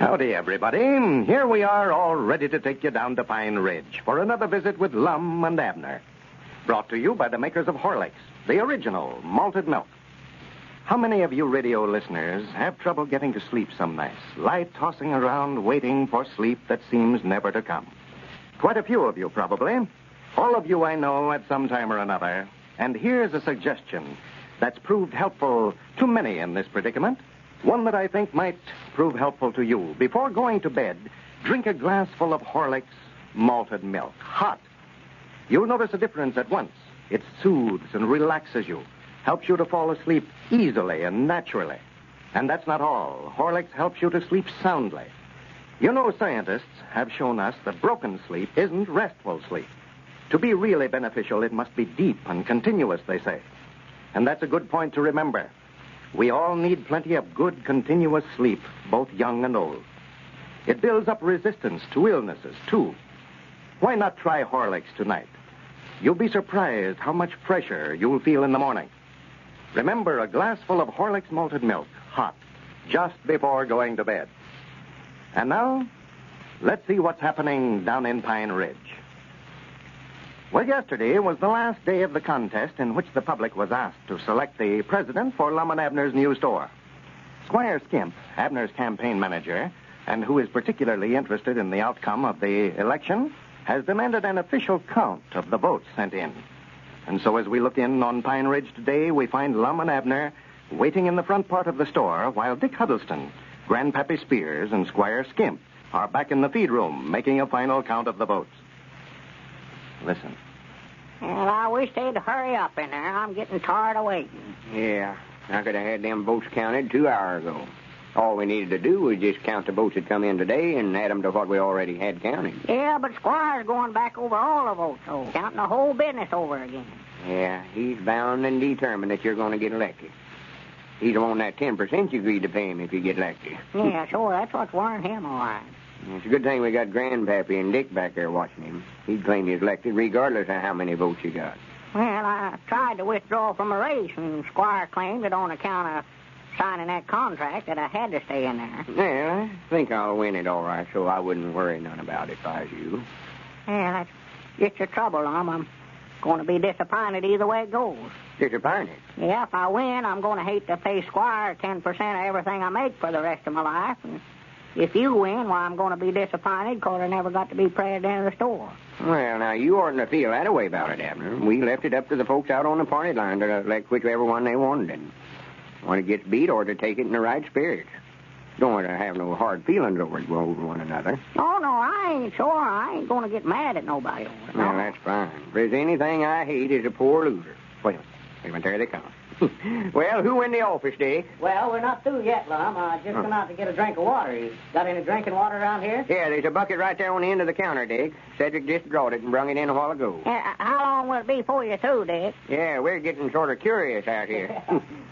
Howdy, everybody. Here we are, all ready to take you down to Pine Ridge for another visit with Lum and Abner. Brought to you by the makers of Horlicks, the original malted milk. How many of you radio listeners have trouble getting to sleep some nights, lie tossing around waiting for sleep that seems never to come? Quite a few of you, probably. All of you I know at some time or another. And here's a suggestion that's proved helpful to many in this predicament. One that I think might prove helpful to you. Before going to bed, drink a glass full of Horlicks malted milk, hot. You'll notice a difference at once. It soothes and relaxes you, helps you to fall asleep easily and naturally. And that's not all. Horlicks helps you to sleep soundly. You know, scientists have shown us that broken sleep isn't restful sleep. To be really beneficial, it must be deep and continuous, they say. And that's a good point to remember. We all need plenty of good, continuous sleep, both young and old. It builds up resistance to illnesses, too. Why not try Horlicks tonight? You'll be surprised how much fresher you'll feel in the morning. Remember, a glass full of Horlicks malted milk, hot, just before going to bed. And now, let's see what's happening down in Pine Ridge. Well, yesterday was the last day of the contest in which the public was asked to select the president for Lum and Abner's new store. Squire Skimp, Abner's campaign manager, and who is particularly interested in the outcome of the election, has demanded an official count of the votes sent in. And so as we look in on Pine Ridge today, we find Lum and Abner waiting in the front part of the store while Dick Huddleston, Grandpappy Spears, and Squire Skimp are back in the feed room making a final count of the votes. Listen. Well, I wish they'd hurry up in there. I'm getting tired of waiting. Yeah, I could have had them votes counted 2 hours ago. All we needed to do was just count the votes that come in today and add them to what we already had counted. Yeah, but Squire's going back over all the votes, so counting the whole business over again. Yeah, he's bound and determined that you're going to get elected. He's on that 10% you agreed to pay him if you get elected. Yeah, sure, that's what's worrying him, all right. It's a good thing we got Grandpappy and Dick back there watching him. He'd claim he's elected regardless of how many votes you got. Well, I tried to withdraw from a race, and Squire claimed that on account of signing that contract that I had to stay in there. Well, I think I'll win it all right, so I wouldn't worry none about it if I was you. Yeah, that's just the trouble, Lum. I'm going to be disappointed either way it goes. Disappointed? Yeah, if I win, I'm going to hate to pay Squire 10% of everything I make for the rest of my life. And if you win, well, I'm going to be disappointed because I never got to be president of the store. Well, now, you oughtn't to feel that way about it, Abner. We left it up to the folks out on the party line to elect whichever one they wanted. And when it gets beat, or to take it in the right spirits. Don't want to have no hard feelings over one another. Oh, no, I ain't sure. I ain't going to get mad at nobody over it. Well, that's fine. If there's anything I hate, is a poor loser. Wait a minute, there they come. Well, who in the office, Dick? Well, we're not through yet, Lum. I just come out to get a drink of water. You got any drinking water around here? Yeah, there's a bucket right there on the end of the counter, Dick. Cedric just brought it and brung it in a while ago. How long will it be before you're through, Dick? Yeah, we're getting sort of curious out here.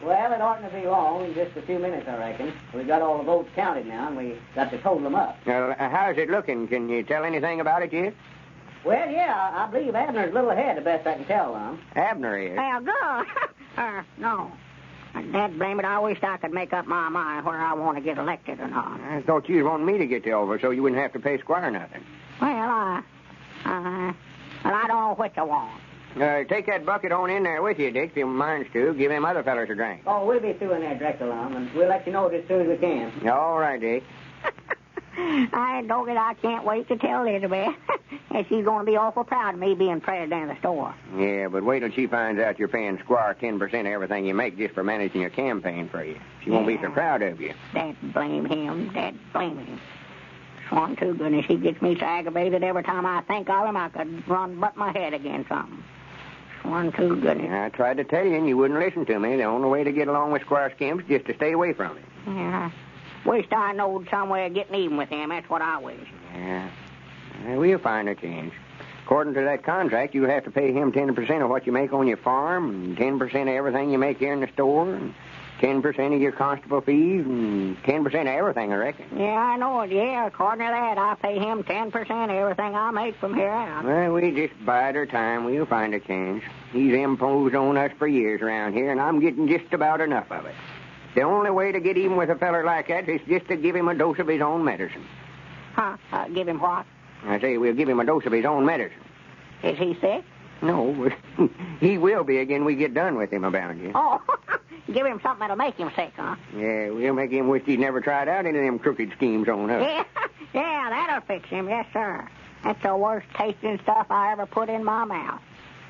Well, it oughtn't to be long, just a few minutes, I reckon. We got all the votes counted now, and we got to total them up. Now, how's it looking? Can you tell anything about it yet? Well, yeah, I believe Abner's a little ahead, the best I can tell, Lum. Abner is. Well, good. No. Dad blame it, I wish I could make up my mind whether I want to get elected or not. I thought you wanted me to get the over so you wouldn't have to pay Squire nothing. Well, I don't know which I want. Take that bucket on in there with you, Dick, if you minds to. Give them other fellas a drink. Oh, we'll be through in there directly, Lum, and we'll let you know it as soon as we can. All right, Dick. I can't wait to tell Elizabeth. And she's going to be awful proud of me being president of the store. Yeah, but wait till she finds out you're paying Squire 10% of everything you make just for managing your campaign for you. She won't be so proud of you. Dad blame him. Dad blame him. Swan to goodness, he gets me so aggravated every time I think of him I could butt my head against something. Swan to goodness. I tried to tell you and you wouldn't listen to me. The only way to get along with Squire Skimp is just to stay away from him. Yeah. Wished I knowed some way of getting even with him. That's what I wish. Yeah. We'll find a change. According to that contract, you'll have to pay him 10% of what you make on your farm, and 10% of everything you make here in the store, and 10% of your constable fees, and 10% of everything, I reckon. Yeah, I know it. Yeah, according to that, I pay him 10% of everything I make from here out. Well, we just bide our time. We'll find a change. He's imposed on us for years around here, and I'm getting just about enough of it. The only way to get even with a feller like that is just to give him a dose of his own medicine. Huh? Give him what? I say we'll give him a dose of his own medicine. Is he sick? No, he will be again we get done with him about you. Oh, give him something that'll make him sick, huh? Yeah, we'll make him wish he'd never tried out any of them crooked schemes on us. Yeah, that'll fix him, yes, sir. That's the worst tasting stuff I ever put in my mouth.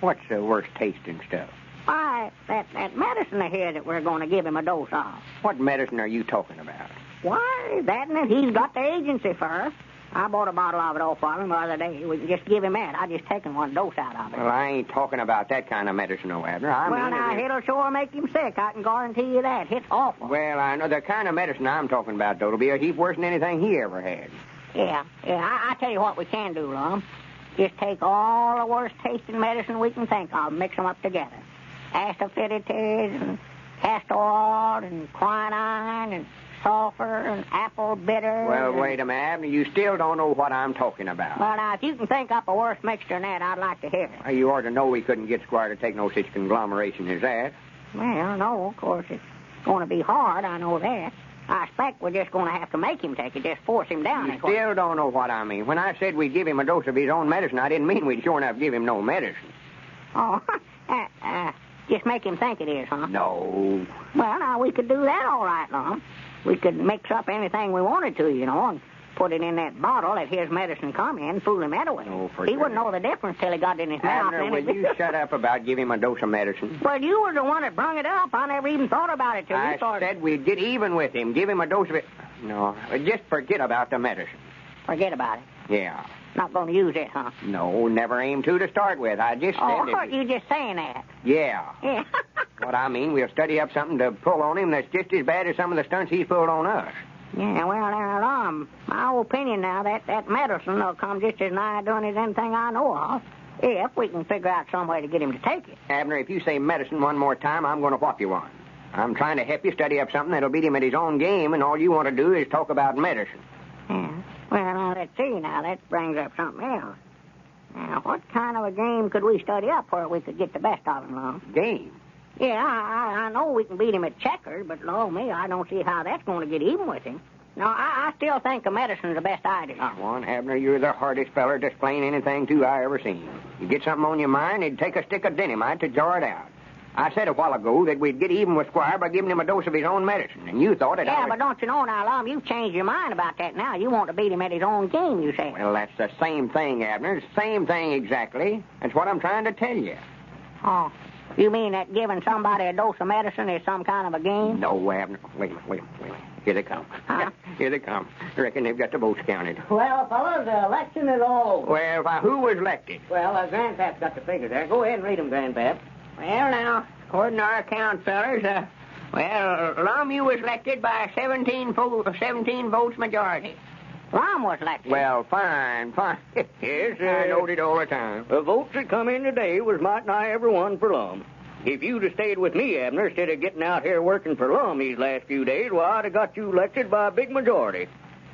What's the worst tasting stuff? Why, that medicine here that we're going to give him a dose of. What medicine are you talking about? Why, that and it. He's got the agency first. I bought a bottle of it off for him the other day. We can just give him that. I just taken one dose out of it. Well, I ain't talking about that kind of medicine, no, Abner. It'll sure make him sick. I can guarantee you that. It's awful. Well, I know the kind of medicine I'm talking about, though, will be a heap worse than anything he ever had. Yeah. I tell you what we can do, Lum. Just take all the worst tasting medicine we can think of and mix them up together. Asafoetida and castor oil and quinine and sulfur and apple bitter. Well, wait a minute, Abner. You still don't know what I'm talking about. Well, now, if you can think up a worse mixture than that, I'd like to hear it. Well, you ought to know we couldn't get Squire to take no such conglomeration as that. Well, no, of course, it's going to be hard. I know that. I expect we're just going to have to make him take it, just force him down. You still don't know what I mean. When I said we'd give him a dose of his own medicine, I didn't mean we'd sure enough give him no medicine. Oh, just make him think it is, huh? No. Well, now, we could do that all right, Lum. We could mix up anything we wanted to, and put it in that bottle that his medicine come in, fool him that way. Oh, he wouldn't know the difference till he got it in his mouth. Abner, will you shut up about giving him a dose of medicine? Well, you were the one that brung it up. I never even thought about it till you started. I said we'd get even with him, give him a dose of it. No, just forget about the medicine. Forget about it? Yeah. Not going to use it, huh? No, never aimed to start with. I just said it. You just saying that? Yeah. Yeah. What I mean, we'll study up something to pull on him that's just as bad as some of the stunts he's pulled on us. Yeah, well, now, Lum, my opinion now, that medicine will come just as nigh doing as anything I know of, if we can figure out some way to get him to take it. Abner, if you say medicine one more time, I'm going to whop you one. I'm trying to help you study up something that'll beat him at his own game, and all you want to do is talk about medicine. Yeah. Well, now, let's see. Now, that brings up something else. Now, what kind of a game could we study up where we could get the best of him, Lum? Game? Yeah, I know we can beat him at checkers, but, Lord me, I don't see how that's going to get even with him. No, I still think the medicine's the best idea. Come on, Abner, you're the hardest feller to explain anything to I ever seen. You get something on your mind, it'd take a stick of dynamite to jar it out. I said a while ago that we'd get even with Squire by giving him a dose of his own medicine, and you thought it... Yeah, but don't you know now, Lum, you've changed your mind about that now. You want to beat him at his own game, you say. Well, that's the same thing, Abner. It's the same thing exactly. That's what I'm trying to tell you. Oh, you mean that giving somebody a dose of medicine is some kind of a game? No, Abner. Wait a minute. Here they come. Huh? Here they come. I reckon they've got the votes counted. Well, fellas, the election is all over. Well, who was elected? Well, Grandpap's got the figure there. Go ahead and read them, Grandpap. Well, now, according to our account, fellas, Lum, you was elected by 17 votes majority. Lum was elected. Well, fine. Yes, noted all the time. The votes that come in today was might nigh every one for Lum. If you'd have stayed with me, Abner, instead of getting out here working for Lum these last few days, well, I'd have got you elected by a big majority.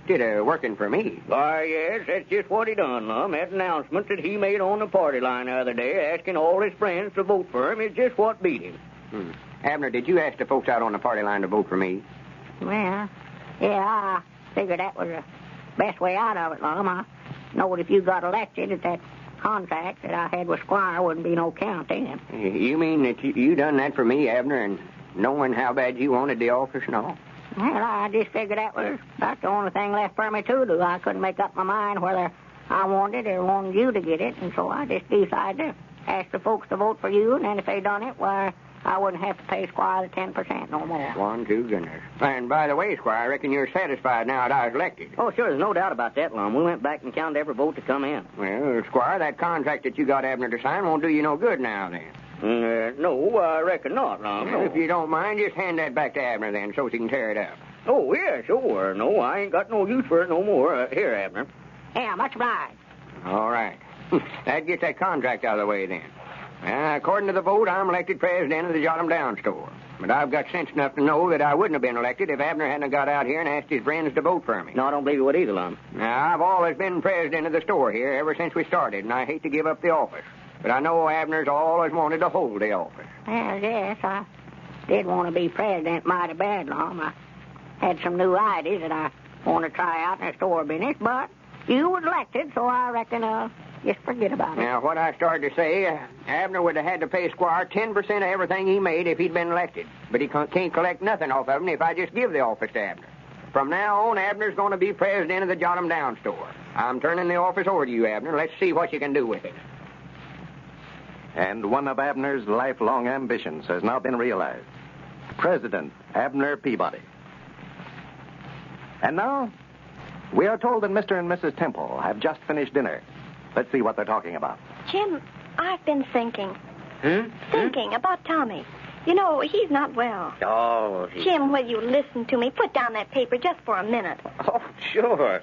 Working for me? Why, yes, that's just what he done, Lum. That announcement that he made on the party line the other day, asking all his friends to vote for him, is just what beat him. Abner, did you ask the folks out on the party line to vote for me? Well, yeah, I figured that was the best way out of it, Lum. I knowed if you got elected that contract that I had with Squire wouldn't be no count then. You mean that you done that for me, Abner, and knowing how bad you wanted the office and all? Well, I just figured that was about the only thing left for me to do. I couldn't make up my mind whether I wanted or wanted you to get it, and so I just decided to ask the folks to vote for you, and then if they done it, why, I wouldn't have to pay Squire the 10% no more. One, two, goodness. And by the way, Squire, I reckon you're satisfied now that I was elected. Oh, sure, there's no doubt about that, Lum. We went back and counted every vote to come in. Well, Squire, that contract that you got Abner to sign won't do you no good now, then. No, I reckon not, Lum. Well, if you don't mind, just hand that back to Abner, then, so he can tear it up. Oh, yeah, sure. No, I ain't got no use for it no more. Here, Abner. Yeah, much obliged. All right. That gets that contract out of the way, then. According to the vote, I'm elected president of the Jot 'em Down store. But I've got sense enough to know that I wouldn't have been elected if Abner hadn't got out here and asked his friends to vote for me. No, I don't believe you would either, Lum. Now, I've always been president of the store here ever since we started, and I hate to give up the office. But I know Abner's always wanted to hold the office. Well, yes, did want to be president mighty bad, Lum. I had some new ideas that I want to try out in the store business, but you was elected, so I reckon just forget about it. Now, what I started to say, Abner would have had to pay Squire 10% of everything he made if he'd been elected. But he can't collect nothing off of him if I just give the office to Abner. From now on, Abner's going to be president of the Jot 'em Down store. I'm turning the office over to you, Abner. Let's see what you can do with it. And one of Abner's lifelong ambitions has now been realized. President Abner Peabody. And now, we are told that Mr. and Mrs. Temple have just finished dinner. Let's see what they're talking about. Jim, I've been thinking. Thinking about Tommy. You know, he's not well. Oh, Jim, will you listen to me? Put down that paper just for a minute. Oh, sure.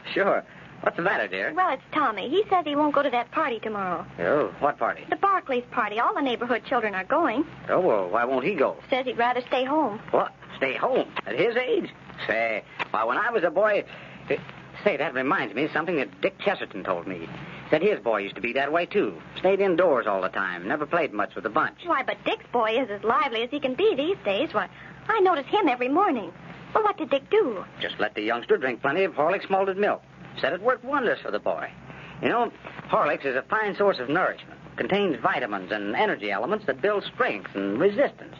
What's the matter, dear? Well, it's Tommy. He says he won't go to that party tomorrow. Oh, what party? The Barclays party. All the neighborhood children are going. Oh, well, why won't he go? Says he'd rather stay home. What? Stay home? At his age? Say, why, when I was a boy... Say, that reminds me of something that Dick Chesterton told me. Said his boy used to be that way, too. Stayed indoors all the time. Never played much with the bunch. Why, but Dick's boy is as lively as he can be these days. Why, I notice him every morning. Well, what did Dick do? Just let the youngster drink plenty of Horlicks malted milk. Said it worked wonders for the boy. You know, Horlicks is a fine source of nourishment. Contains vitamins and energy elements that build strength and resistance.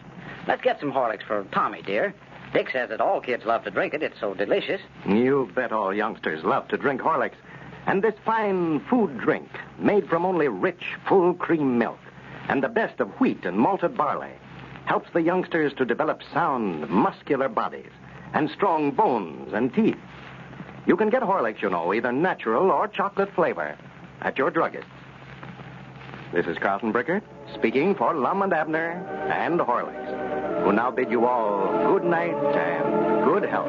Let's get some Horlicks for Tommy, dear. Dick says that all kids love to drink it. It's so delicious. You bet all youngsters love to drink Horlicks. And this fine food drink, made from only rich, full cream milk, and the best of wheat and malted barley, helps the youngsters to develop sound, muscular bodies and strong bones and teeth. You can get Horlicks, you know, either natural or chocolate flavor, at your druggist. This is Carlton Brickert, speaking for Lum and Abner and Horlicks, who now bid you all good night and good health.